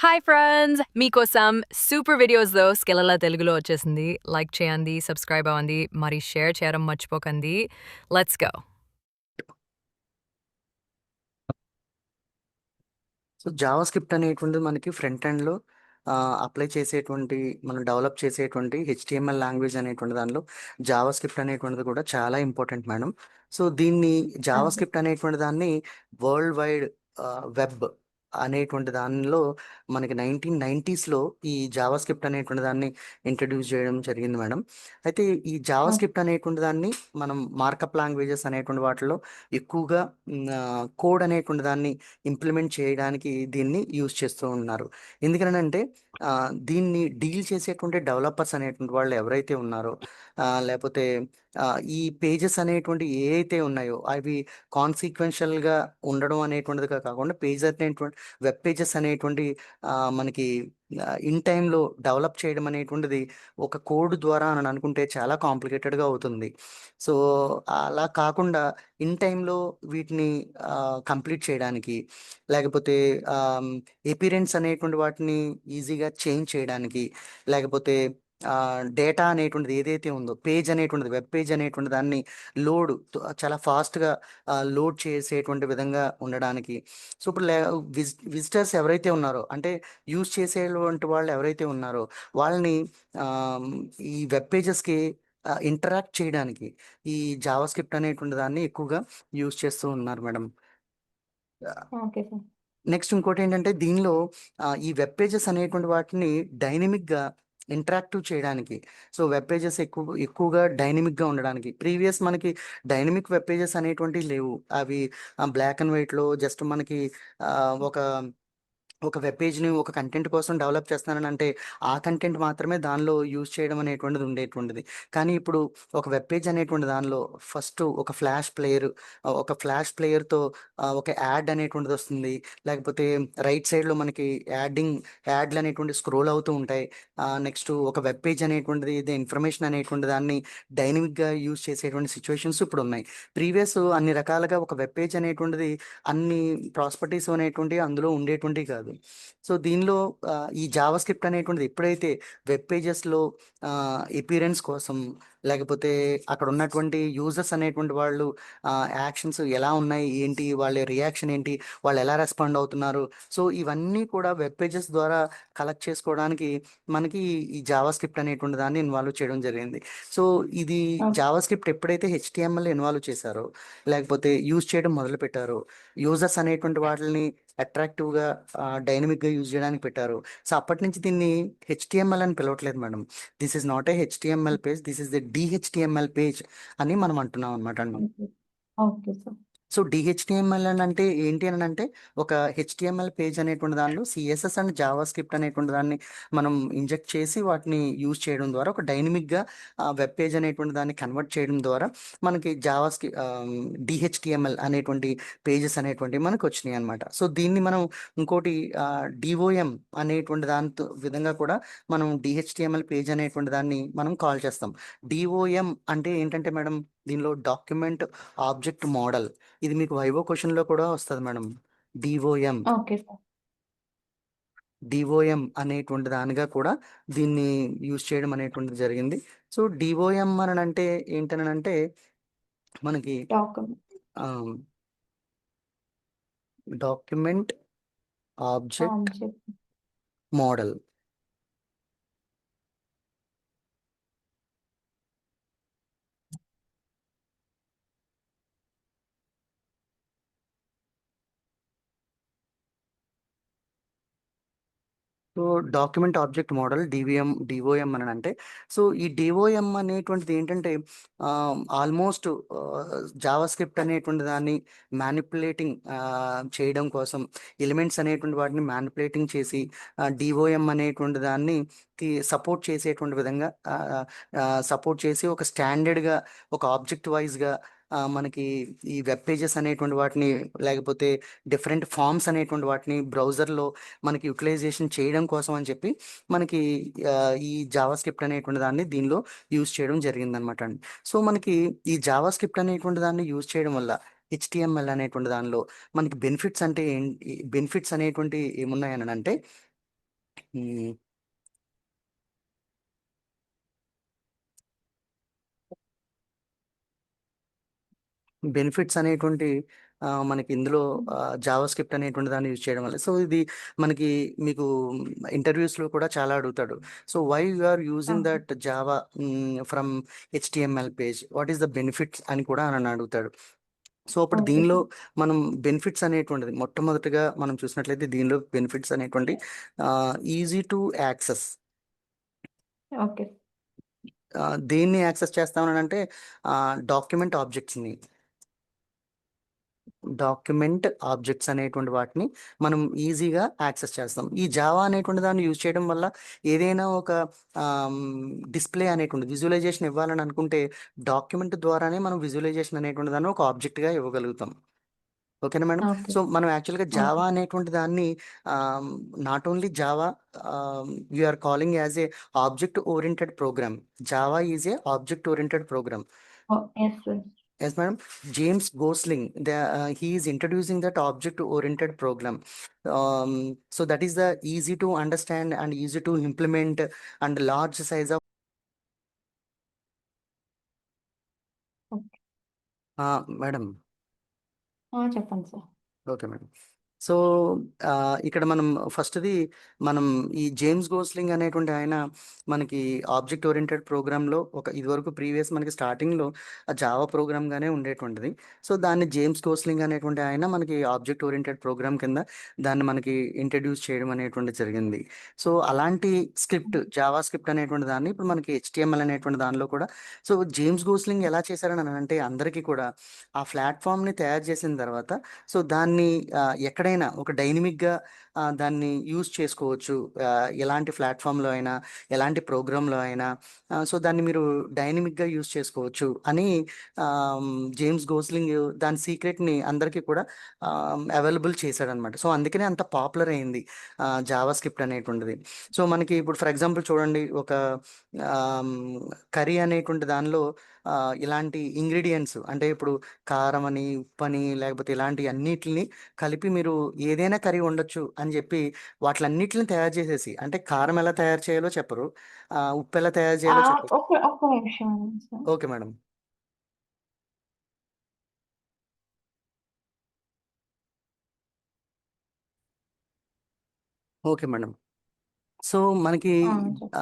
Hi friends! మీకోసం super వీడియోస్‌లో స్కిల్లల తెలుగులో వచ్చేసింది. లైక్ చేయండి, సబ్స్క్రైబ్ అవ్వండి, మరి షేర్ చేయడం మర్చిపోకండి. Let's go. So Java script అనేటువంటిది మనకి ఫ్రంట్ ఎండ్లో అప్లై చేసేటువంటి మనం డెవలప్ చేసేటువంటి హెచ్టిఎంఎల్ లాంగ్వేజ్ అనేటువంటి దానిలో జావా స్క్రిప్ట్ అనేటువంటిది కూడా చాలా ఇంపార్టెంట్ మేడం. సో దీన్ని జావా ఓకే. స్క్రిప్ట్ అనేటువంటి దాన్ని వరల్డ్ వైడ్ వెబ్ అనేటువంటి దానిలో మనకి 1990స్లో ఈ జావా స్క్రిప్ట్ అనేటువంటి దాన్ని ఇంట్రడ్యూస్ చేయడం జరిగింది మేడం. అయితే ఈ జావా ఓకే. స్క్రిప్ట్ అనేటువంటి దాన్ని మనం మార్కప్ లాంగ్వేజెస్ అనేటువంటి వాటిలో ఎక్కువగా కోడ్ అనేటువంటి దాన్ని ఇంప్లిమెంట్ చేయడానికి దీన్ని యూజ్ చేస్తూ ఉన్నారు. ఎందుకనంటే దీన్ని డీల్ చేసేటువంటి డెవలపర్స్ అనేటువంటి వాళ్ళు ఎవరైతే ఉన్నారో లేకపోతే ఈ పేజెస్ అనేటువంటి ఏ అయితే ఉన్నాయో అవి కాన్సిక్వెన్షియల్గా ఉండడం అనేటువంటిది కాకుండా పేజెస్ అనేటువంటి వెబ్ పేజెస్ అనేటువంటి మనకి ఇన్ టైంలో డెవలప్ చేయడం అనేటువంటిది ఒక కోడ్ ద్వారా అని అనుకుంటే చాలా కాంప్లికేటెడ్గా అవుతుంది. సో అలా కాకుండా ఇన్ టైంలో వీటిని కంప్లీట్ చేయడానికి లేకపోతే ఎపిరెన్స్ అనేటువంటి వాటిని ఈజీగా చేంజ్ చేయడానికి లేకపోతే డేటా అనేటువంటిది ఏదైతే ఉందో పేజ్ అనేటువంటిది వెబ్ పేజ్ అనేటువంటి దాన్ని లోడ్ చాలా ఫాస్ట్గా లోడ్ చేసేటువంటి విధంగా ఉండడానికి. సో ఇప్పుడు విజిటర్స్ ఎవరైతే ఉన్నారో అంటే యూజ్ చేసేటువంటి వాళ్ళు ఎవరైతే ఉన్నారో వాళ్ళని ఆమ్, ఈ వెబ్ పేజెస్కి ఇంటరాక్ట్ చేయడానికి ఈ జావా స్క్రిప్ట్ అనేటువంటి దాన్ని ఎక్కువగా యూజ్ చేస్తూ ఉన్నారు మేడం. Okay sir. నెక్స్ట్ ఇంకోటి ఏంటంటే దీనిలో ఈ వెబ్ పేజెస్ అనేటువంటి వాటిని డైనమిక్గా ఇంటరాక్టివ్ చేయడానికి. సో వెబ్ పేజెస్ ఎక్కువగా డైనమిక్గా ఉండడానికి ప్రీవియస్ మనకి డైనమిక్ వెబ్ పేజెస్ అనేటువంటివి లేవు. అవి బ్లాక్ అండ్ వైట్లో జస్ట్ మనకి ఆ, ఒక ఒక వెబ్ పేజ్ని ఒక కంటెంట్ కోసం డెవలప్ చేస్తున్నాను అంటే ఆ కంటెంట్ మాత్రమే దానిలో యూజ్ చేయడం అనేటువంటిది ఉండేటువంటిది. కానీ ఇప్పుడు ఒక వెబ్ పేజ్ అనేటువంటి దానిలో ఫస్ట్ ఒక ఫ్లాష్ ప్లేయర్తో ఒక యాడ్ అనేటువంటిది వస్తుంది. లేకపోతే రైట్ సైడ్లో మనకి యాడ్లు అనేటువంటి స్క్రోల్ అవుతూ ఉంటాయి. నెక్స్ట్ ఒక వెబ్ పేజ్ అనేటువంటిది ఇది ఇన్ఫర్మేషన్ అనేటువంటి దాన్ని డైనమిక్గా యూజ్ చేసేటువంటి సిచ్యువేషన్స్ ఇప్పుడు ఉన్నాయి. ప్రీవియస్ అన్ని రకాలుగా ఒక వెబ్ పేజ్ అనేటువంటిది అన్ని ప్రాస్పర్టీస్ అనేటువంటివి అందులో ఉండేటువంటివి కాదు. సో దీనిలో ఈ జావా స్క్రిప్ట్ అనేటువంటిది ఎప్పుడైతే వెబ్ పేజెస్లో ఎపిరెన్స్ కోసం లేకపోతే అక్కడ ఉన్నటువంటి యూజర్స్ అనేటువంటి వాళ్ళు యాక్షన్స్ ఎలా ఉన్నాయి ఏంటి వాళ్ళ రియాక్షన్ ఏంటి వాళ్ళు ఎలా రెస్పాండ్ అవుతున్నారు. సో ఇవన్నీ కూడా వెబ్ పేజెస్ ద్వారా కలెక్ట్ చేసుకోవడానికి మనకి ఈ జావా స్క్రిప్ట్ అనేటువంటి దాన్ని ఇన్వాల్వ్ చేయడం జరిగింది. సో ఇది ఓకే. జావా స్క్రిప్ట్ ఎప్పుడైతే హెచ్టిఎంఎల్ ఇన్వాల్వ్ చేశారో లేకపోతే యూజ్ చేయడం మొదలు పెట్టారో యూజర్స్ అనేటువంటి వాటిని అట్రాక్టివ్గా డైనమిక్గా యూజ్ చేయడానికి పెట్టారు. సో అప్పటి నుంచి దీన్ని హెచ్టిఎంఎల్ అని పిలవట్లేదు madam. This is not a HTML page, this is the DHTML page అని మనం అంటున్నాం అనమాట అండి. Okay. Okay sir. So DHTML అని అంటే ఏంటి అని అంటే ఒక హెచ్టిఎంఎల్ పేజ్ అనేటువంటి దానిలో సిఎస్ఎస్ అండ్ జావా స్క్రిప్ట్ అనేటువంటి దాన్ని మనం ఇంజెక్ట్ చేసి వాటిని యూజ్ చేయడం ద్వారా ఒక డైనమిక్గా వెబ్ పేజ్ అనేటువంటి దాన్ని కన్వర్ట్ చేయడం ద్వారా మనకి డిహెచ్టిఎంఎల్ అనేటువంటి పేజెస్ అనేటువంటివి మనకు వచ్చినాయి అనమాట. సో దీన్ని మనం ఇంకోటి డిఓఎం అనేటువంటి దాంతో విధంగా కూడా మనం డిహెచ్టిఎంఎల్ పేజ్ అనేటువంటి దాన్ని మనం కాల్ చేస్తాం. డిఓఎం అంటే ఏంటంటే మేడం దీనిలో డాక్యుమెంట్ ఆబ్జెక్ట్ మోడల్, ఇది మీకు వైవో క్వశ్చన్లో కూడా వస్తుంది madam. DOM okay sir. DOM అనేటువంటి దానిగా కూడా దీన్ని యూజ్ చేయడం అనేటువంటిది జరిగింది. సో డిఓఎం అని అంటే ఏంటనంటే మనకి document. Document object object. Model. So document object model DOM అని అంటే సో ఈ డిఓఎం అనేటువంటిది ఏంటంటే ఆల్మోస్ట్ జావా స్క్రిప్ట్ అనేటువంటి దాన్ని మ్యానిపులేటింగ్ చేయడం కోసం ఎలిమెంట్స్ అనేటువంటి వాటిని మ్యానిపులేటింగ్ చేసి డిఓఎం అనేటువంటి దాన్ని సపోర్ట్ చేసేటువంటి విధంగా సపోర్ట్ చేసి ఒక స్టాండర్డ్గా ఒక ఆబ్జెక్ట్ వైజ్గా మనకి ఈ వెబ్ పేజెస్ అనేటువంటి వాటిని లేకపోతే డిఫరెంట్ ఫామ్స్ అనేటువంటి వాటిని బ్రౌజర్లో మనకి యూటిలైజేషన్ చేయడం కోసం అని చెప్పి మనకి ఆ, ఈ జావా స్క్రిప్ట్ అనేటువంటి దాన్ని దీనిలో యూజ్ చేయడం జరిగిందనమాట అండి. సో మనకి ఈ జావా స్క్రిప్ట్ అనేటువంటి దాన్ని యూజ్ చేయడం వల్ల హెచ్టిఎంఎల్ అనేటువంటి దానిలో మనకి బెనిఫిట్స్ అంటే బెనిఫిట్స్ అనేటువంటి ఏమున్నాయని అంటే హ్మ్. బెనిఫిట్స్ అనేటువంటి మనకి ఇందులో జావా స్క్రిప్ట్ అనేటువంటి దాన్ని యూజ్ చేయడం వల్ల, సో ఇది మనకి మీకు ఇంటర్వ్యూస్లో కూడా చాలా అడుగుతాడు. So why you are using okay. That Java from HTML page, what is the benefits అని కూడా నన్ను అడుగుతాడు. సో అప్పుడు ఓకే. దీనిలో మనం బెనిఫిట్స్ అనేటువంటిది మొట్టమొదటిగా మనం చూసినట్లయితే దీనిలో బెనిఫిట్స్ అనేటువంటి ఈజీ టు యాక్సెస్. ఓకే. దేన్ని యాక్సెస్ చేస్తామని అంటే డాక్యుమెంట్ ఆబ్జెక్ట్స్ని, డాక్యుమెంట్ ఆబ్జెక్ట్స్ అనేటువంటి వాటిని మనం ఈజీగా యాక్సెస్ చేస్తాం. ఈ జావా అనేటువంటి దాన్ని యూజ్ చేయడం వల్ల ఏదైనా ఒక డిస్ప్లే అనేటువంటి విజువలైజేషన్ ఇవ్వాలని అనుకుంటే డాక్యుమెంట్ ద్వారానే మనం విజువలైజేషన్ అనేటువంటి దాన్ని ఒక ఆబ్జెక్ట్గా ఇవ్వగలుగుతాం. ఓకేనా మేడం? ఓకే. సో మనం యాక్చువల్గా ఓకే. జావా అనేటువంటి దాన్ని not only Java we are calling as a object oriented program. Java is a object oriented program. Yes. Yes, madam. James Gosling, he is introducing that object-oriented program. So that is the easy to understand and easy to implement and large size of. Okay. Madam. చెప్పండి sir. Okay madam. So ఇక్కడ మనం ఫస్ట్ది మనం ఈ James Gosling అనేటువంటి ఆయన మనకి object oriented ప్రోగ్రాంలో ఒక ఇదివరకు ప్రీవియస్ మనకి స్టార్టింగ్లో జావా ప్రోగ్రామ్గానే ఉండేటువంటిది. సో దాన్ని జేమ్స్ గోస్లింగ్ అనేటువంటి ఆయన మనకి ఆబ్జెక్ట్ ఓరియంటెడ్ ప్రోగ్రామ్ కింద దాన్ని మనకి ఇంట్రడ్యూస్ చేయడం అనేటువంటి జరిగింది. సో అలాంటి స్క్రిప్ట్ జావా స్క్రిప్ట్ అనేటువంటి దాన్ని ఇప్పుడు మనకి హెచ్టిఎంఎల్ అనేటువంటి దానిలో కూడా, సో జేమ్స్ గోస్లింగ్ ఎలా చేశారని అంటే అందరికీ కూడా ఆ ప్లాట్ఫామ్ని తయారు చేసిన తర్వాత సో దాన్ని ఎక్కడైనా ఒక డైనమిక్గా దాన్ని యూజ్ చేసుకోవచ్చు. ఎలాంటి ప్లాట్ఫామ్లో అయినా ఎలాంటి ప్రోగ్రాంలో అయినా సో దాన్ని మీరు డైనమిక్గా యూజ్ చేసుకోవచ్చు అని జేమ్స్ గోస్లింగ్ దాని సీక్రెట్ని అందరికీ కూడా అవైలబుల్ చేశాడనమాట. సో అందుకనే అంత పాపులర్ అయింది జావా స్క్రిప్ట్ అనేటువంటిది. సో మనకి ఇప్పుడు ఫర్ ఎగ్జాంపుల్ చూడండి, ఒక కర్రీ అనేటువంటి దానిలో ఇలాంటి ఇంగ్రీడియంట్స్ అంటే ఇప్పుడు కారం అని, ఉప్పు అని, లేకపోతే ఇలాంటి అన్నిటిని కలిపి మీరు ఏదైనా కర్రీ ఉండొచ్చు అని చెప్పి వాటిలన్నిటిని తయారు చేసేసి, అంటే కారం ఎలా తయారు చేయాలో చెప్పరు, ఉప్పు ఎలా తయారు చేయాలో చెప్పరు. ఒక్క నిమిషం sir. Okay madam. Okay madam. So మనకి చెప్పండి. ఆ,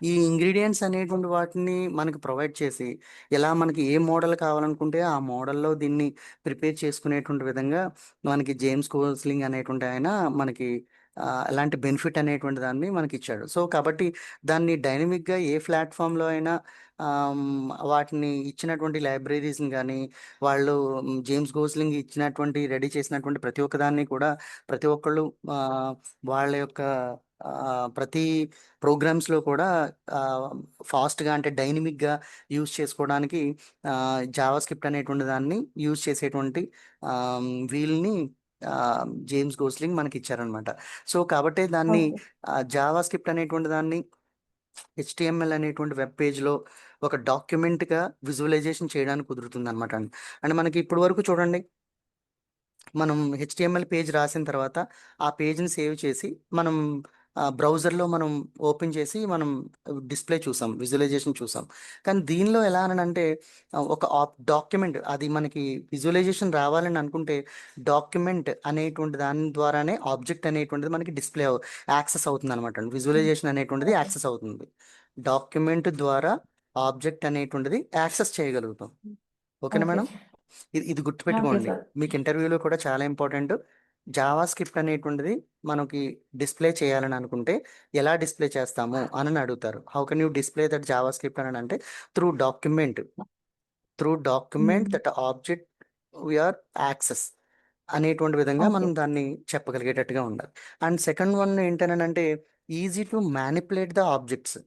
ఈ ఇంగ్రీడియంట్స్ అనేటువంటి వాటిని మనకి ప్రొవైడ్ చేసి ఎలా మనకి ఏ మోడల్ కావాలనుకుంటే ఆ మోడల్లో దీన్ని ప్రిపేర్ చేసుకునేటువంటి విధంగా మనకి జేమ్స్ కోస్లింగ్ అనేటువంటి ఆయన మనకి ఎలాంటి బెనిఫిట్ అనేటువంటి దాన్ని మనకి ఇచ్చాడు. సో కాబట్టి దాన్ని డైనమిక్గా ఏ ప్లాట్ఫామ్లో అయినా వాటిని ఇచ్చినటువంటి లైబ్రరీస్ని కానీ వాళ్ళు జేమ్స్ గోస్లింగ్ ఇచ్చినటువంటి రెడీ చేసినటువంటి ప్రతి ఒక్కదాన్ని కూడా ప్రతి ఒక్కళ్ళు వాళ్ళ యొక్క ప్రతి ప్రోగ్రామ్స్లో కూడా ఫాస్ట్గా అంటే డైనమిక్గా యూజ్ చేసుకోవడానికి జావా స్క్రిప్ట్ అనేటువంటి దాన్ని యూజ్ చేసేటువంటి వీల్ని జేమ్స్ గోస్లింగ్ మనకి ఇచ్చారనమాట. సో కాబట్టి దాన్ని ఓకే. జావా స్క్రిప్ట్ అనేటువంటి దాన్ని హెచ్టిఎంఎల్ అనేటువంటి వెబ్ పేజ్లో ఒక డాక్యుమెంట్గా విజువలైజేషన్ చేయడానికి కుదురుతుంది అనమాట. అండ్ మనకి ఇప్పుడు వరకు చూడండి, మనం హెచ్టిఎంఎల్ పేజ్ రాసిన తర్వాత ఆ పేజ్ని సేవ్ చేసి మనం బ్రౌజర్లో మనం ఓపెన్ చేసి మనం డిస్ప్లే చూసాం, విజువలైజేషన్ చూసాం. కానీ దీనిలో ఎలా అని అంటే ఒక డాక్యుమెంట్ అది మనకి విజువలైజేషన్ రావాలని అనుకుంటే డాక్యుమెంట్ అనేటువంటి దాని ద్వారానే ఆబ్జెక్ట్ అనేటువంటిది మనకి డిస్ప్లే యాక్సెస్ అవుతుంది అనమాట. విజువలైజేషన్ అనేటువంటిది ఓకే. యాక్సెస్ అవుతుంది. డాక్యుమెంట్ ద్వారా ఆబ్జెక్ట్ అనేటువంటిది యాక్సెస్ చేయగలుగుతాం. ఓకేనా ఓకే. మేడం? ఇది ఓకే గుర్తుపెట్టుకోండి, సార్. మీకు ఇంటర్వ్యూలో కూడా చాలా ఇంపార్టెంట్. జావా స్క్రిప్ట్ అనేటువంటిది మనకి డిస్ప్లే చేయాలని అనుకుంటే ఎలా డిస్ప్లే చేస్తాము అని అడుగుతారు. How can you display that JavaScript అని అంటే through document, that object we are access అనేటువంటి విధంగా ఓకే. మనం దాన్ని చెప్పగలిగేటట్టుగా ఉండాలి. అండ్ సెకండ్ వన్ ఏంటనంటే easy to manipulate the objects.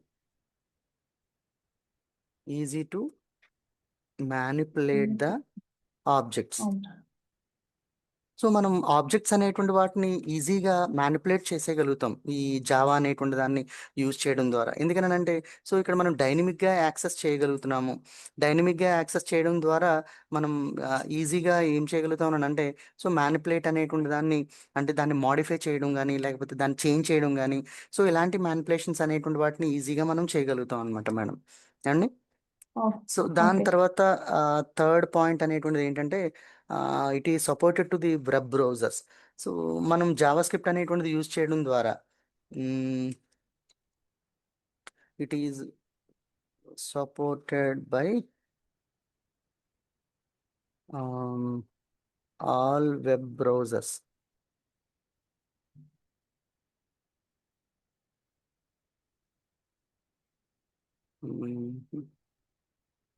Easy to manipulate the objects. So మనం ఆబ్జెక్ట్స్ అనేటువంటి వాటిని ఈజీగా మ్యానిపులేట్ చేసేయగలుగుతాం ఈ జావా అనేటువంటి దాన్ని యూజ్ చేయడం ద్వారా. ఎందుకనంటే సో ఇక్కడ మనం డైనమిక్గా యాక్సెస్ చేయగలుగుతున్నాము. డైనమిక్గా యాక్సెస్ చేయడం ద్వారా మనం ఈజీగా ఏం చేయగలుగుతాం అని అంటే సో మ్యానిపులేట్ అనేటువంటి దాన్ని అంటే దాన్ని మాడిఫై చేయడం కానీ లేకపోతే దాన్ని చేంజ్ చేయడం కానీ సో ఇలాంటి మ్యానిపులేషన్స్ అనేటువంటి వాటిని ఈజీగా మనం చేయగలుగుతాం అనమాట మేడం. అండి సో దాని ఓకే. తర్వాత థర్డ్ పాయింట్ అనేటువంటిది ఏంటంటే it is supported to the web browsers. So మనం జావా స్క్రిప్ట్ అనేటువంటిది యూజ్ చేయడం ద్వారా it is supported by all web browsers.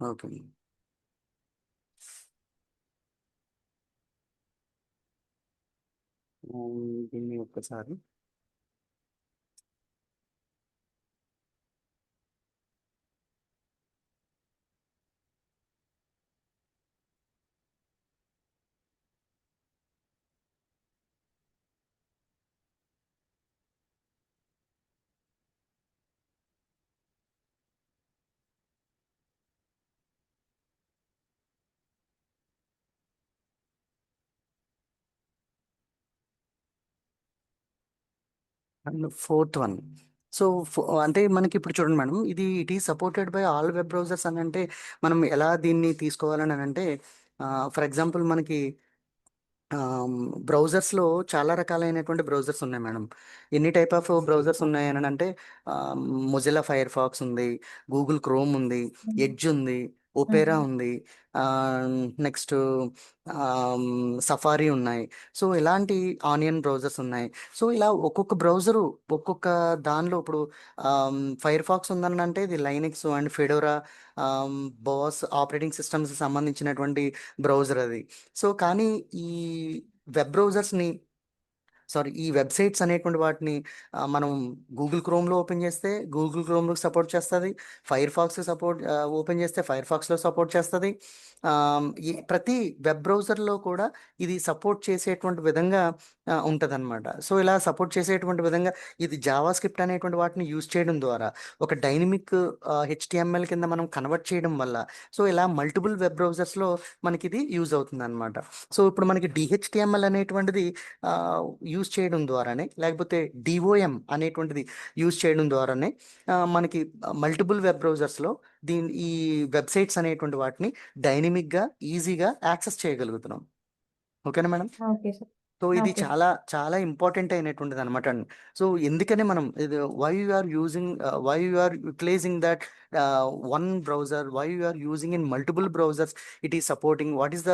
Okay, దీన్ని ఒక్కసారి అండ్ ఫోర్త్ వన్. సో అంటే మనకి ఇప్పుడు చూడండి మేడం, ఇది it is supported by all web browsers అని అంటే మనం ఎలా దీన్ని తీసుకోవాలని అని అంటే ఫర్ ఎగ్జాంపుల్ మనకి బ్రౌజర్స్లో చాలా రకాలైనటువంటి బ్రౌజర్స్ ఉన్నాయి మేడం. ఎన్ని టైప్ ఆఫ్ బ్రౌజర్స్ ఉన్నాయి అని అంటే మొజిల్లా ఫైర్ ఫాక్స్ ఉంది, గూగుల్ క్రోమ్ ఉంది, ఎడ్జ్ ఉంది, ఒపేరా ఉంది, నెక్స్ట్ సఫారీ ఉన్నాయి. సో ఇలాంటి ఆనియన్ బ్రౌజర్స్ ఉన్నాయి. సో ఇలా ఒక్కొక్క బ్రౌజరు ఒక్కొక్క దానిలో ఇప్పుడు ఫైర్ ఫాక్స్ ఉందని అంటే ఇది Linux and Fedora boss operating systems సంబంధించినటువంటి బ్రౌజర్ అది. సో కానీ ఈ వెబ్ బ్రౌజర్స్ని సారీ ఈ వెబ్సైట్స్ అనేటువంటి వాటిని మనం గూగుల్ క్రోమ్లో ఓపెన్ చేస్తే గూగుల్ క్రోమ్లో సపోర్ట్ చేస్తుంది, ఫైర్ ఫాక్స్ సపోర్ట్ ఓపెన్ చేస్తే ఫైర్ ఫాక్స్లో సపోర్ట్ చేస్తుంది. ఈ ప్రతి వెబ్ బ్రౌజర్లో కూడా ఇది సపోర్ట్ చేసేటువంటి విధంగా ఉంటుంది అనమాట. సో ఇలా సపోర్ట్ చేసేటువంటి విధంగా ఇది జావా స్క్రిప్ట్ అనేటువంటి వాటిని యూజ్ చేయడం ద్వారా ఒక డైనమిక్ హెచ్టిఎంఎల్ కింద మనం కన్వర్ట్ చేయడం వల్ల సో ఇలా మల్టిపుల్ వెబ్ బ్రౌజర్స్లో మనకి ఇది యూజ్ అవుతుంది అనమాట. సో ఇప్పుడు మనకి డిహెచ్టిఎంఎల్ అనేటువంటిది యూజ్ చేయడం ద్వారానే లేకపోతే డిఓఎం అనేటువంటిది యూజ్ చేయడం ద్వారానే మనకి మల్టిపుల్ వెబ్ బ్రౌజర్స్లో ఈ వెబ్సైట్స్ అనేటువంటి వాటిని డైనమిక్గా ఈజీగా యాక్సెస్ చేయగలుగుతున్నాం. ఓకేనా మేడం? Okay sir. సో ఇది ఓకే. చాలా చాలా ఇంపార్టెంట్ అయినటువంటిది అనమాట అండి. సో ఎందుకని మనం ఇది why you are using why you are utilizing that one browser, why you are using in multiple browsers, it is supporting what is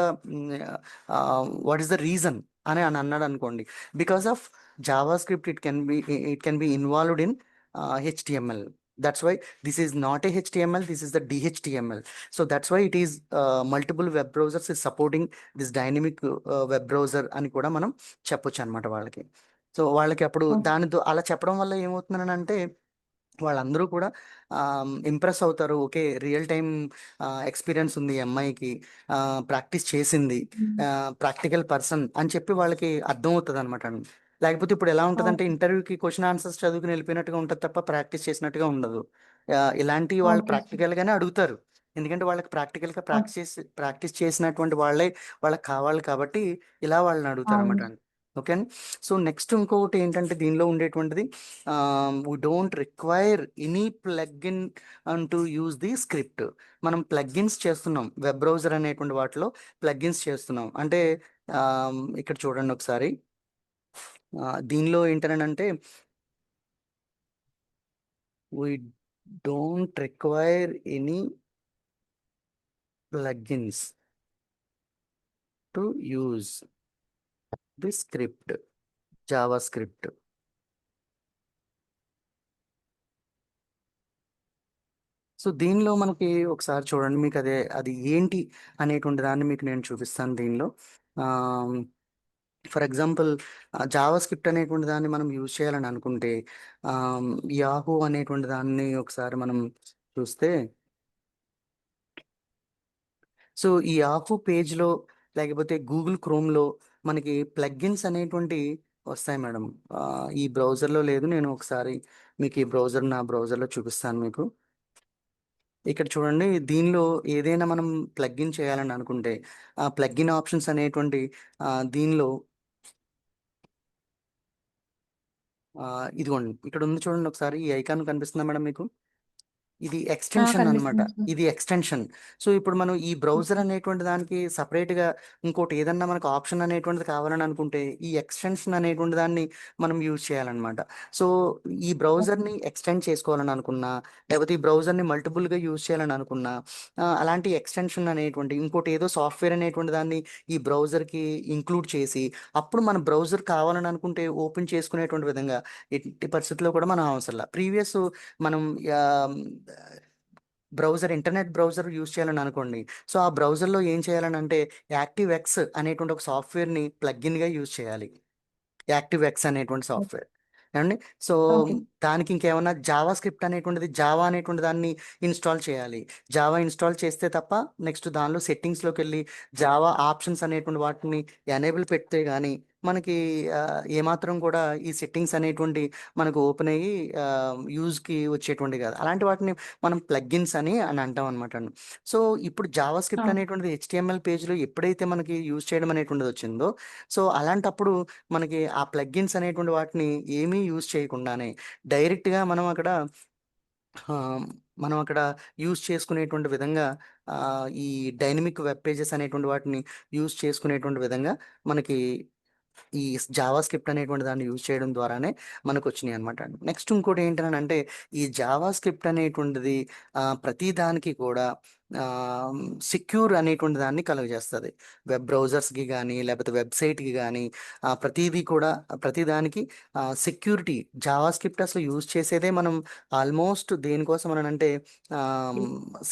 the reason అని అన్నాడు అనుకోండి. Because of JavaScript it can be involved in HTML. That's why this is not a HTML, this is the DHTML. So that's why it is multiple web browsers is supporting this dynamic web browser అని కూడా మనం చెప్పొచ్చు అనమాట వాళ్ళకి. So వాళ్ళకి అప్పుడు okay. దానితో అలా చెప్పడం వల్ల ఏమవుతుందని అంటే వాళ్ళందరూ కూడా ఇంప్రెస్ అవుతారు. ఓకే, రియల్ టైం ఎక్స్పీరియన్స్ ఉంది ఈ అమ్మాయికి, ప్రాక్టీస్ చేసింది, ప్రాక్టికల్ పర్సన్ అని చెప్పి వాళ్ళకి అర్థం అవుతుంది అనమాట. లేకపోతే ఇప్పుడు ఎలా ఉంటుందంటే ఓకే. ఇంటర్వ్యూకి క్వశ్చన్ ఆన్సర్స్ చదువుకుని వెళ్ళిపోయినట్టుగా ఉంటుంది తప్ప ప్రాక్టీస్ చేసినట్టుగా ఉండదు. ఇలాంటి వాళ్ళు ఓకే సార్. ప్రాక్టికల్గానే అడుగుతారు. ఎందుకంటే వాళ్ళకి ప్రాక్టికల్గా ఓకే. ప్రాక్టీస్ చేసినటువంటి వాళ్ళే వాళ్ళకి కావాలి కాబట్టి ఇలా వాళ్ళని అడుగుతారు అవును. అనమాట. ఓకే అండి. సో నెక్స్ట్ ఇంకొకటి ఏంటంటే దీనిలో ఉండేటువంటిది we don't require any plugin to use the script. మనం ప్లగ్ఇన్స్ చేస్తున్నాం వెబ్ బ్రౌజర్ అనేటువంటి వాటిలో ప్లగ్ఇన్స్ చేస్తున్నాం అంటే ఇక్కడ చూడండి ఒకసారి. దీనిలో ఏంటనంటే we don't require any plugins to use the script, Java script. So దీనిలో మనకి ఒకసారి చూడండి, మీకు అది ఏంటి అనేటువంటి దాన్ని మీకు నేను చూపిస్తాను దీనిలో. ఫర్ ఎగ్జాంపుల్ జావా స్క్రిప్ట్ అనేటువంటి దాన్ని మనం యూజ్ చేయాలని అనుకుంటే యాహూ అనేటువంటి దాన్ని ఒకసారి మనం చూస్తే సో ఈ యాహూ పేజ్లో లేకపోతే గూగుల్ క్రోమ్లో మనకి ప్లగ్ఇన్స్ అనేటువంటి వస్తాయి మేడం. ఈ బ్రౌజర్లో లేదు, నేను ఒకసారి మీకు ఈ బ్రౌజర్ నా బ్రౌజర్లో చూపిస్తాను మీకు. ఇక్కడ చూడండి, దీనిలో ఏదైనా మనం ప్లగ్ఇన్ చేయాలని అనుకుంటే ఆ ప్లగ్ఇన్ ఆప్షన్స్ అనేటువంటి దీనిలో ఇదిగోండి ఇక్కడ ఉంది చూడండి, ఒకసారి ఈ ఐకాన్ కనిపిస్తుందా మేడం మీకు? ఇది ఎక్స్టెన్షన్ అన్నమాట. కనిపిస్తుంది సార్. ఇది ఎక్స్టెన్షన్. సో ఇప్పుడు మనం ఈ బ్రౌజర్ ఓకే. అనేటువంటి దానికి సపరేట్గా ఇంకోటి ఏదన్నా మనకు ఆప్షన్ అనేటువంటిది కావాలని అనుకుంటే ఈ ఎక్స్టెన్షన్ అనేటువంటి దాన్ని మనం యూజ్ చేయాలన్నమాట. సో ఈ బ్రౌజర్ని ఎక్స్టెండ్ చేసుకోవాలని అనుకున్నా, లేకపోతే ఈ బ్రౌజర్ని మల్టిపుల్గా యూజ్ చేయాలని అనుకున్నా, అలాంటి ఎక్స్టెన్షన్ అనేటువంటి ఇంకోటి ఏదో సాఫ్ట్వేర్ అనేటువంటి దాన్ని ఈ బ్రౌజర్కి ఇంక్లూడ్ చేసి అప్పుడు మన బ్రౌజర్ కావాలని అనుకుంటే ఓపెన్ చేసుకునేటువంటి విధంగా ఎట్టి పరిస్థితుల్లో కూడా మనం అవసరం ప్రీవియస్ మనం ఇంటర్నెట్ బ్రౌజర్ యూజ్ చేయాలని అనుకోండి. సో ఆ బ్రౌజర్లో ఏం చేయాలని అంటే యాక్టివ్ ఎక్స్ అనేటువంటి ఒక సాఫ్ట్వేర్ని ప్లగ్ఇన్గా యూజ్ చేయాలి. యాక్టివ్ ఎక్స్ అనేటువంటి సాఫ్ట్వేర్ ఏమండి. So okay. దానికి ఇంకేమన్నా జావా స్క్రిప్ట్ అనేటువంటిది, జావా అనేటువంటి దాన్ని ఇన్స్టాల్ చేయాలి. జావా ఇన్స్టాల్ చేస్తే తప్ప నెక్స్ట్ దానిలో సెట్టింగ్స్లోకి వెళ్ళి జావా ఆప్షన్స్ అనేటువంటి వాటిని ఎనేబుల్ పెడితే కానీ మనకి ఏమాత్రం కూడా ఈ సెట్టింగ్స్ అనేటువంటి మనకు ఓపెన్ అయ్యి యూజ్కి వచ్చేటువంటి కాదు. అలాంటి వాటిని మనం ప్లగ్ఇన్స్ అని అంటాం అనమాట. సో ఇప్పుడు జావా స్క్రిప్ట్ అనేటువంటిది HTML పేజ్లో ఎప్పుడైతే మనకి యూజ్ చేయడం అనేటువంటిది వచ్చిందో, సో అలాంటప్పుడు మనకి ఆ ప్లగ్ఇన్స్ అనేటువంటి వాటిని ఏమీ యూజ్ చేయకుండానే డైరెక్ట్గా ఆ, మనం అక్కడ యూజ్ చేసుకునేటువంటి విధంగా ఈ డైనమిక్ వెబ్ పేజెస్ అనేటువంటి వాటిని యూజ్ చేసుకునేటువంటి విధంగా మనకి ఈ జావా స్క్రిప్ట్ అనేటువంటి దాన్ని యూజ్ చేయడం ద్వారానే మనకు వచ్చినాయి అనమాట. నెక్స్ట్ ఇంకోటి ఏంటంటే ఈ జావా స్క్రిప్ట్ అనేటువంటిది ప్రతి దానికి కూడా సెక్యూర్ అనేటువంటి దాన్ని కలుగజేస్తుంది. వెబ్ బ్రౌజర్స్కి కానీ లేకపోతే వెబ్సైట్కి కానీ ప్రతిదీ కూడా ప్రతిదానికి సెక్యూరిటీ జావా స్క్రిప్ట్ అసలు యూజ్ చేసేదే మనం ఆల్మోస్ట్ దేనికోసం అని అంటే